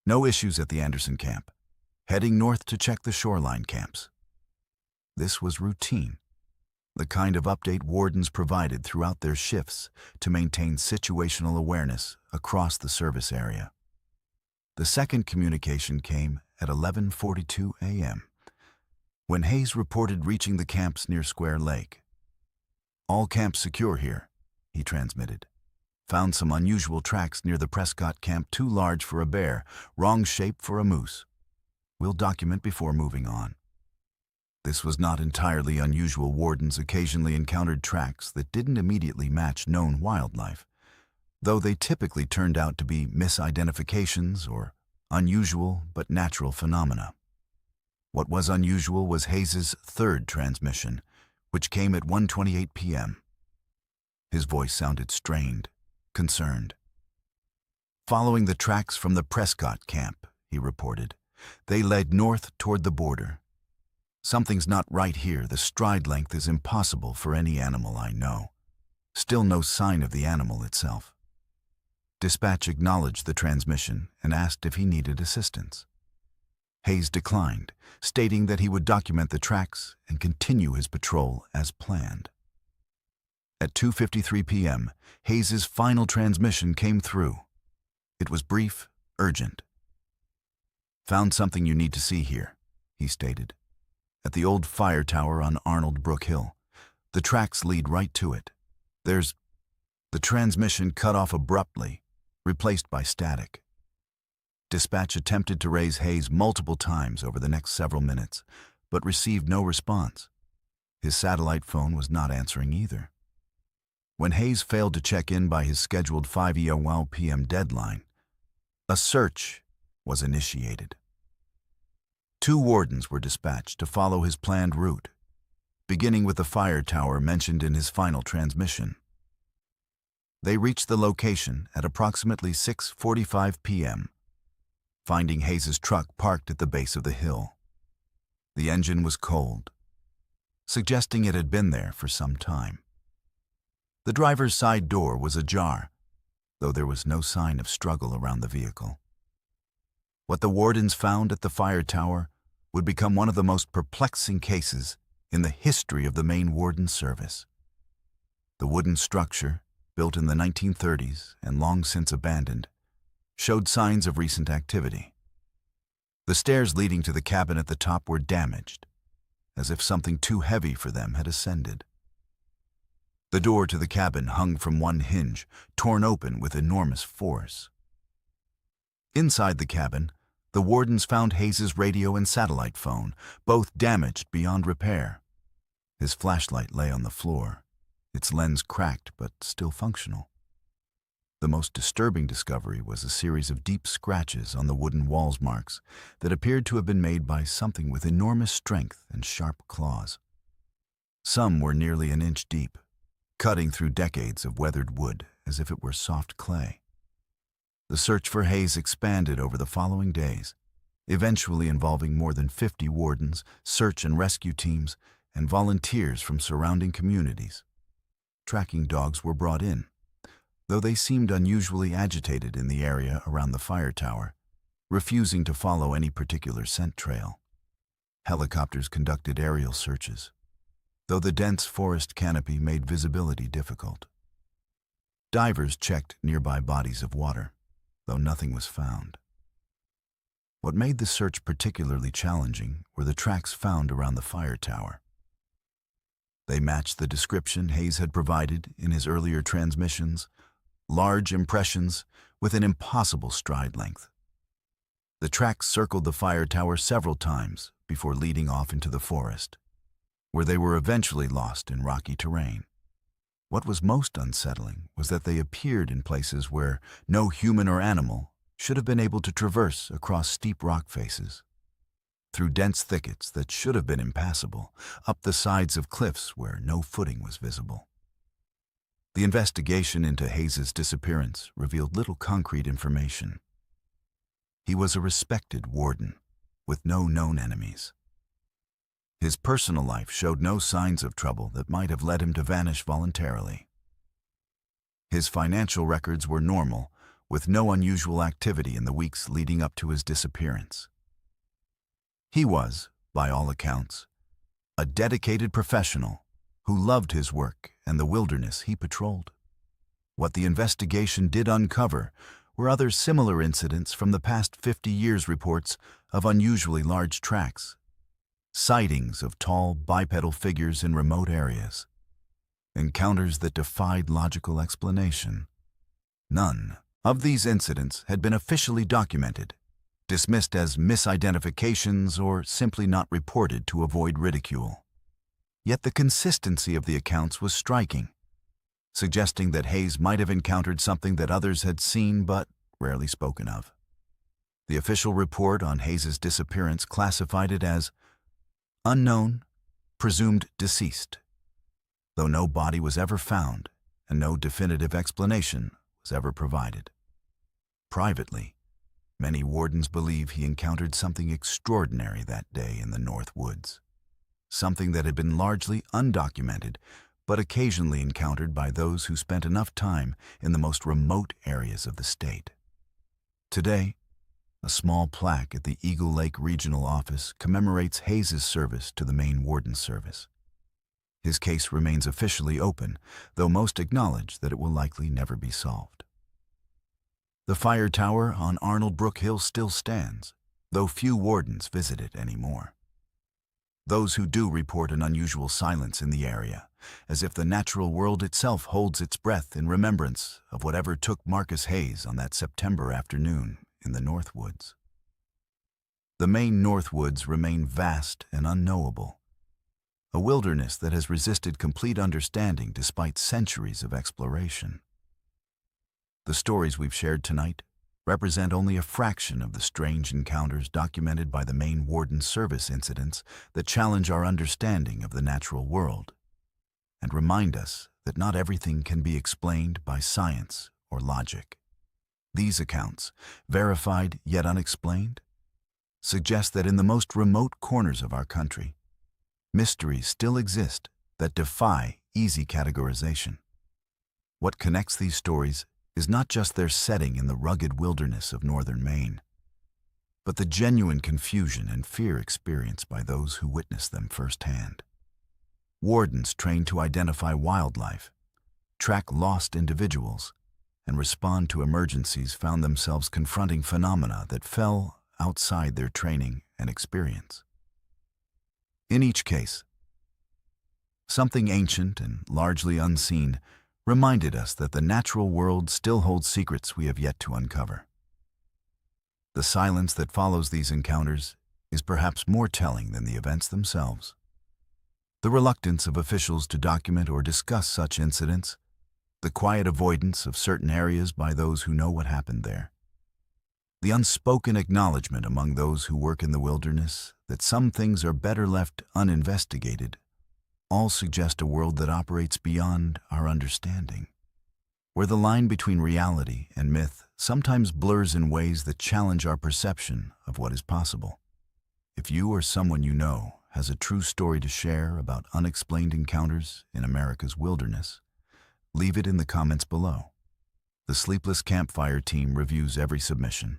"No issues at the Anderson camp. Heading north to check the shoreline camps." This was routine, the kind of update wardens provided throughout their shifts to maintain situational awareness across the service area. The second communication came at 11:42 a.m., when Hayes reported reaching the camps near Square Lake. "All camps secure here," he transmitted. "Found some unusual tracks near the Prescott camp, too large for a bear, wrong shape for a moose. We'll document before moving on." This was not entirely unusual. Wardens occasionally encountered tracks that didn't immediately match known wildlife, though they typically turned out to be misidentifications or unusual but natural phenomena. What was unusual was Hayes's third transmission, which came at 1:28 p.m. His voice sounded strained, concerned. "Following the tracks from the Prescott camp," he reported. "They led north toward the border. Something's not right here. The stride length is impossible for any animal I know. Still no sign of the animal itself." Dispatch acknowledged the transmission and asked if he needed assistance. Hayes declined, stating that he would document the tracks and continue his patrol as planned. At 2:53 p.m., Hayes's final transmission came through. It was brief, urgent. "Found something you need to see here," he stated. "At the old fire tower on Arnold Brook Hill. The tracks lead right to it. There's..." The transmission cut off abruptly, replaced by static. Dispatch attempted to raise Hayes multiple times over the next several minutes, but received no response. His satellite phone was not answering either. When Hayes failed to check in by his scheduled 5 p.m. deadline, a search was initiated. 2 wardens were dispatched to follow his planned route, beginning with the fire tower mentioned in his final transmission. They reached the location at approximately 6:45 p.m., finding Hayes's truck parked at the base of the hill. The engine was cold, suggesting it had been there for some time. The driver's side door was ajar, though there was no sign of struggle around the vehicle. What the wardens found at the fire tower would become one of the most perplexing cases in the history of the Maine Warden Service. The wooden structure, built in the 1930s and long since abandoned, showed signs of recent activity. The stairs leading to the cabin at the top were damaged, as if something too heavy for them had ascended. The door to the cabin hung from one hinge, torn open with enormous force. Inside the cabin, the wardens found Hayes's radio and satellite phone, both damaged beyond repair. His flashlight lay on the floor, its lens cracked but still functional. The most disturbing discovery was a series of deep scratches on the wooden walls marks that appeared to have been made by something with enormous strength and sharp claws. Some were nearly an inch deep, cutting through decades of weathered wood as if it were soft clay. The search for Hayes expanded over the following days, eventually involving more than 50 wardens, search and rescue teams, and volunteers from surrounding communities. Tracking dogs were brought in, though they seemed unusually agitated in the area around the fire tower, refusing to follow any particular scent trail. Helicopters conducted aerial searches, though the dense forest canopy made visibility difficult. Divers checked nearby bodies of water, though nothing was found. What made the search particularly challenging were the tracks found around the fire tower. They matched the description Hayes had provided in his earlier transmissions, large impressions with an impossible stride length. The tracks circled the fire tower several times before leading off into the forest. where they were eventually lost in rocky terrain. What was most unsettling was that they appeared in places where no human or animal should have been able to traverse across steep rock faces, through dense thickets that should have been impassable, up the sides of cliffs where no footing was visible. The investigation into Hayes's disappearance revealed little concrete information. He was a respected warden, with no known enemies. His personal life showed no signs of trouble that might have led him to vanish voluntarily. His financial records were normal, with no unusual activity in the weeks leading up to his disappearance. He was, by all accounts, a dedicated professional who loved his work and the wilderness he patrolled. What the investigation did uncover were other similar incidents from the past 50 years' reports of unusually large tracks, sightings of tall bipedal figures in remote areas, encounters that defied logical explanation. None of these incidents had been officially documented, dismissed as misidentifications or simply not reported to avoid ridicule. Yet the consistency of the accounts was striking, suggesting that Hayes might have encountered something that others had seen but rarely spoken of. The official report on Hayes's disappearance classified it as unknown, presumed deceased, though no body was ever found and no definitive explanation was ever provided. Privately, many wardens believe he encountered something extraordinary that day in the North Woods, something that had been largely undocumented but occasionally encountered by those who spent enough time in the most remote areas of the state. Today, a small plaque at the Eagle Lake Regional Office commemorates Hayes's service to the Maine Warden Service. His case remains officially open, though most acknowledge that it will likely never be solved. The fire tower on Arnold Brook Hill still stands, though few wardens visit it anymore. Those who do report an unusual silence in the area, as if the natural world itself holds its breath in remembrance of whatever took Marcus Hayes on that September afternoon in the North Woods. The Maine North Woods remain vast and unknowable, a wilderness that has resisted complete understanding despite centuries of exploration. The stories we've shared tonight represent only a fraction of the strange encounters documented by the Maine Warden Service incidents that challenge our understanding of the natural world and remind us that not everything can be explained by science or logic. These accounts, verified yet unexplained, suggest that in the most remote corners of our country, mysteries still exist that defy easy categorization. What connects these stories is not just their setting in the rugged wilderness of northern Maine, but the genuine confusion and fear experienced by those who witnessed them firsthand. Wardens trained to identify wildlife, track lost individuals, and respond to emergencies found themselves confronting phenomena that fell outside their training and experience. In each case, something ancient and largely unseen reminded us that the natural world still holds secrets we have yet to uncover. The silence that follows these encounters is perhaps more telling than the events themselves. The reluctance of officials to document or discuss such incidents, the quiet avoidance of certain areas by those who know what happened there, the unspoken acknowledgement among those who work in the wilderness that some things are better left uninvestigated, all suggest a world that operates beyond our understanding, where the line between reality and myth sometimes blurs in ways that challenge our perception of what is possible. If you or someone you know has a true story to share about unexplained encounters in America's wilderness, leave it in the comments below. The Sleepless Campfire team reviews every submission,